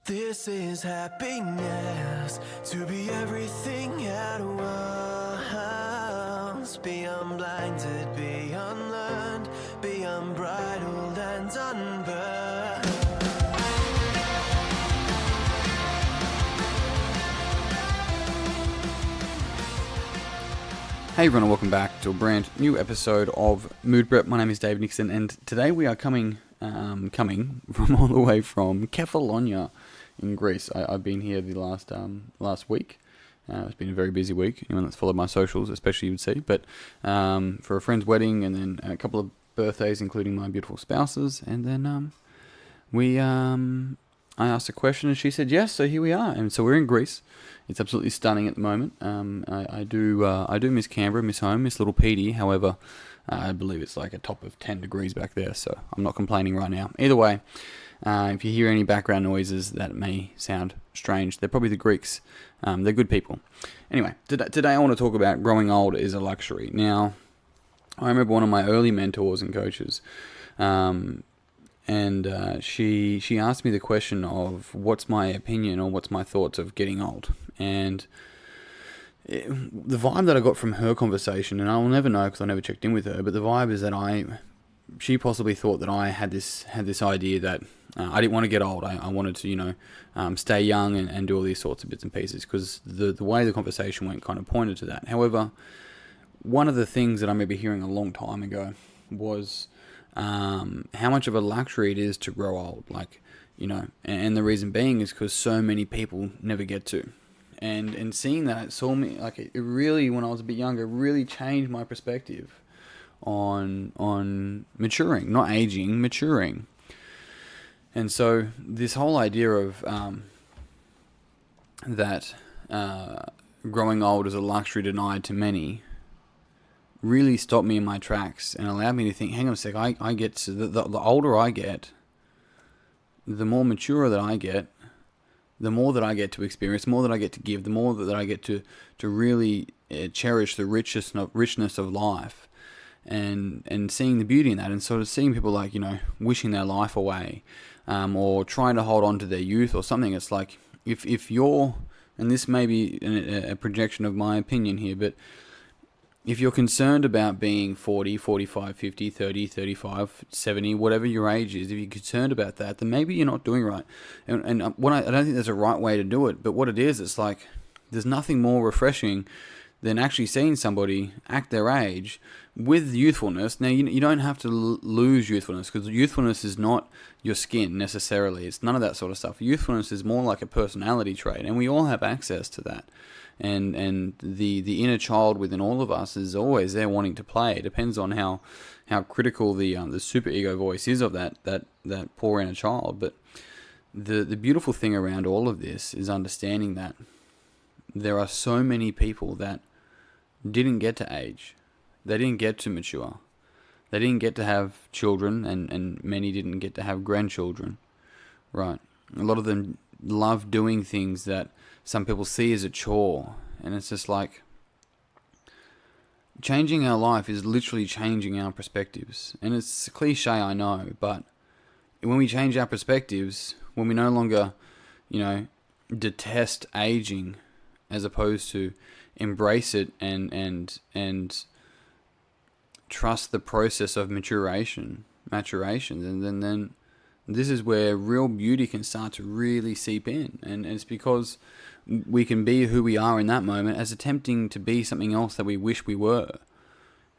This is happiness, to be everything at once. Be unblinded, be unlearned, be unbridled and unburned. Hey everyone, and welcome back to a brand new episode of Mood Prep. My name is Dave Nixon, and today we are coming from all the way from Kefalonia in Greece. I've been here the last week. It's been a very busy week. Anyone that's followed my socials, especially, you would see. But for a friend's wedding, and then a couple of birthdays, including my beautiful spouses, and then I asked a question, and she said yes. So here we are, and so we're in Greece. It's absolutely stunning at the moment. I do miss Canberra, miss home, miss little Petey. However, I believe it's like a top of 10 degrees back there, so I'm not complaining right now. Either way, if you hear any background noises that may sound strange, they're probably the Greeks. They're good people. Anyway, today I want to talk about growing old is a luxury. Now, I remember one of my early mentors and coaches, and she asked me the question of what's my opinion or what's my thoughts of getting old. And the vibe that I got from her conversation, and I will never know because I never checked in with her, but the vibe is that she possibly thought that I had this idea that I didn't want to get old. I wanted to, stay young and do all these sorts of bits and pieces, because the way the conversation went kind of pointed to that. However, one of the things that I remember hearing a long time ago was how much of a luxury it is to grow old, and the reason being is because so many people never get to. And seeing that, it really, when I was a bit younger, really changed my perspective on maturing, not aging, maturing. And so this whole idea of that growing old is a luxury denied to many really stopped me in my tracks and allowed me to think, hang on a sec, I get to, the older I get, the more mature that I get, the more that I get to experience, the more that I get to give, the more that I get to really cherish the richness of life, and seeing the beauty in that, and sort of seeing people wishing their life away, or trying to hold on to their youth or something. It's like, if you're, and this may be a projection of my opinion here, but if you're concerned about being 40, 45, 50, 30, 35, 70, whatever your age is, if you're concerned about that, then maybe you're not doing right. And I don't think there's a right way to do it, but what it is, it's like there's nothing more refreshing than actually seeing somebody act their age with youthfulness. Now, you don't have to lose youthfulness, because youthfulness is not your skin necessarily. It's none of that sort of stuff. Youthfulness is more like a personality trait, and we all have access to that. And the inner child within all of us is always there wanting to play. It depends on how critical the super ego voice is of that poor inner child. But the beautiful thing around all of this is understanding that there are so many people that didn't get to age. They didn't get to mature. They didn't get to have children, and many didn't get to have grandchildren. Right. A lot of them love doing things that some people see as a chore, and it's just like, changing our life is literally changing our perspectives. And it's a cliche, I know, but when we change our perspectives, when we no longer, detest aging, as opposed to embrace it and trust the process of maturation, then this is where real beauty can start to really seep in. And it's because we can be who we are in that moment as attempting to be something else that we wish we were.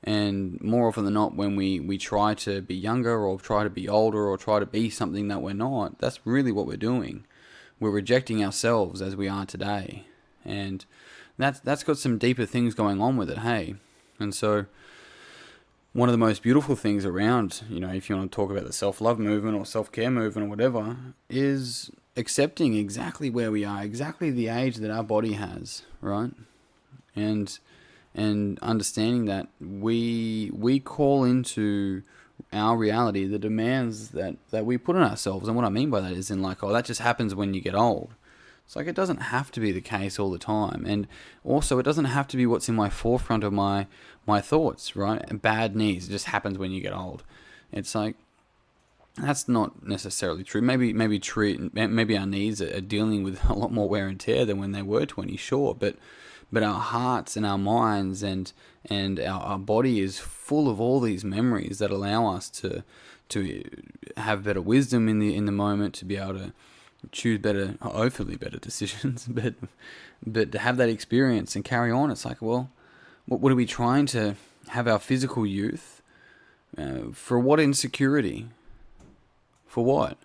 And more often than not, when we try to be younger or try to be older or try to be something that we're not, that's really what we're doing. We're rejecting ourselves as we are today. And that's got some deeper things going on with it, hey? And so one of the most beautiful things around, if you want to talk about the self-love movement or self-care movement or whatever, is accepting exactly where we are, exactly the age that our body has, right? And understanding that we call into our reality the demands that we put on ourselves. And what I mean by that is that just happens when you get old. It's like, it doesn't have to be the case all the time. And also, it doesn't have to be what's in my forefront of my thoughts, right? Bad knees, it just happens when you get old. It's like, That's not necessarily true. Maybe our knees are dealing with a lot more wear and tear than when they were 20, sure, but our hearts and our minds and our body is full of all these memories that allow us to have better wisdom in the moment, to be able to choose better, hopefully better decisions, but to have that experience and carry on. It's like, well, what are we trying to have our physical youth for? What insecurity? For what?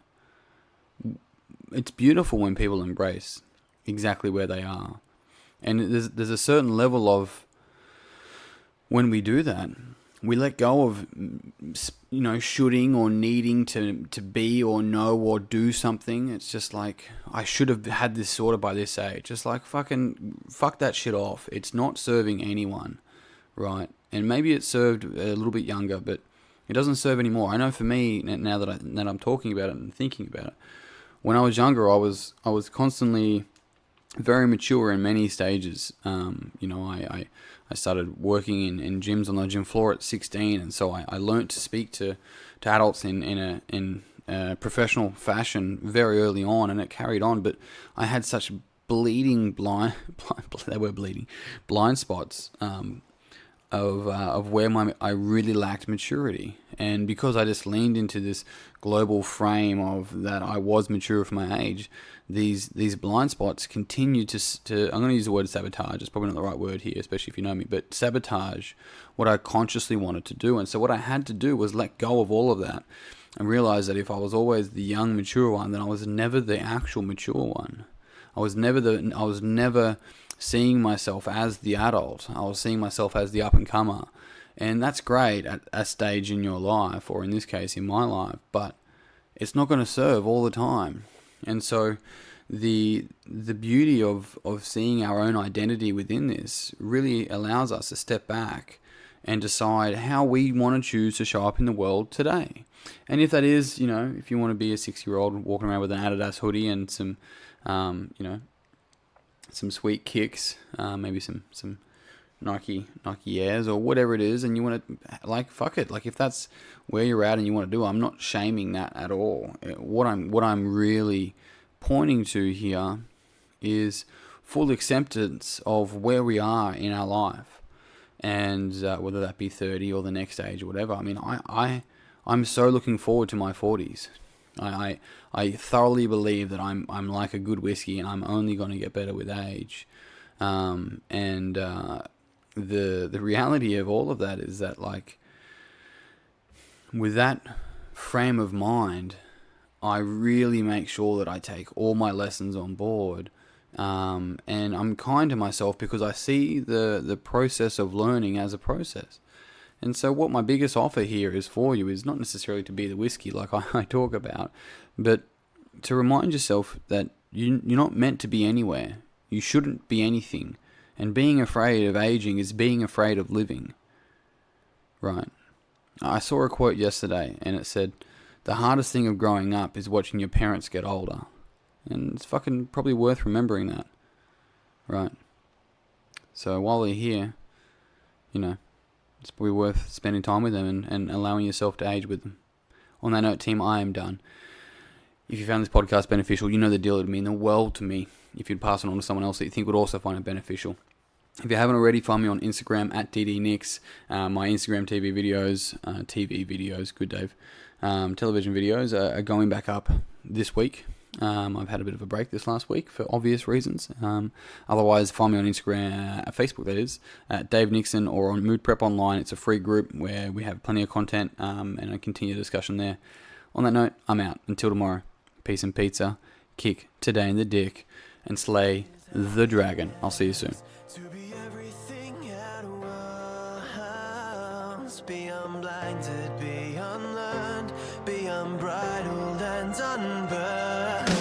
It's beautiful when people embrace exactly where they are. And there's a certain level of, when we do that, we let go of, shoulding or needing to be or know or do something. It's just like, I should have had this sorted by this age. Just like, fuck that shit off. It's not serving anyone, right? And maybe it served a little bit younger, but it doesn't serve anymore. I know for me, now that I'm talking about it and thinking about it, when I was younger, I was constantly very mature in many stages. I started working in gyms on the gym floor at 16, and so I learned to speak to adults in a professional fashion very early on, and it carried on. But I had such blind spots of where I really lacked maturity. And because I just leaned into this global frame of that I was mature for my age, these blind spots continued to I'm going to use the word sabotage. It's probably not the right word here, especially if you know me, but sabotage what I consciously wanted to do. And so what I had to do was let go of all of that and realize that if I was always the young, mature one, then I was never the actual mature one. I was never seeing myself as the adult. I was seeing myself as the up-and-comer. And that's great at a stage in your life, or in this case, in my life, but it's not going to serve all the time. And so the beauty of seeing our own identity within this really allows us to step back and decide how we want to choose to show up in the world today. And if that is, if you want to be a 6-year-old walking around with an Adidas hoodie and some sweet kicks, maybe some Nike Airs or whatever it is, and you want to, fuck it. If that's where you're at and you want to do it, I'm not shaming that at all. What I'm really pointing to here is full acceptance of where we are in our life, and whether that be 30 or the next age or whatever. I mean, I'm so looking forward to my 40s. I thoroughly believe that I'm like a good whiskey, and I'm only going to get better with age. The reality of all of that is that, with that frame of mind, I really make sure that I take all my lessons on board, and I'm kind to myself because I see the process of learning as a process. And so what my biggest offer here is for you is not necessarily to be the whiskey like I talk about, but to remind yourself that you're not meant to be anywhere. You shouldn't be anything. And being afraid of aging is being afraid of living. Right. I saw a quote yesterday, and it said, the hardest thing of growing up is watching your parents get older. And it's fucking probably worth remembering that. Right. So while they're here, it's probably worth spending time with them and allowing yourself to age with them. On that note, team, I am done. If you found this podcast beneficial, you know the deal. It would mean the world to me if you'd pass it on to someone else that you think would also find it beneficial. If you haven't already, find me on Instagram at @DDNix. My Instagram TV videos, good Dave, television videos are going back up this week. I've had a bit of a break this last week for obvious reasons. Otherwise, find me on Instagram, Facebook that is, at Dave Nixon, or on Mood Prep Online. It's a free group where we have plenty of content and I continue the discussion there. On that note, I'm out. Until tomorrow, peace and pizza, kick today in the dick, and slay the dragon. I'll see you soon. To be everything at once, be unblinded, be unlearned, be unbridled and unburned.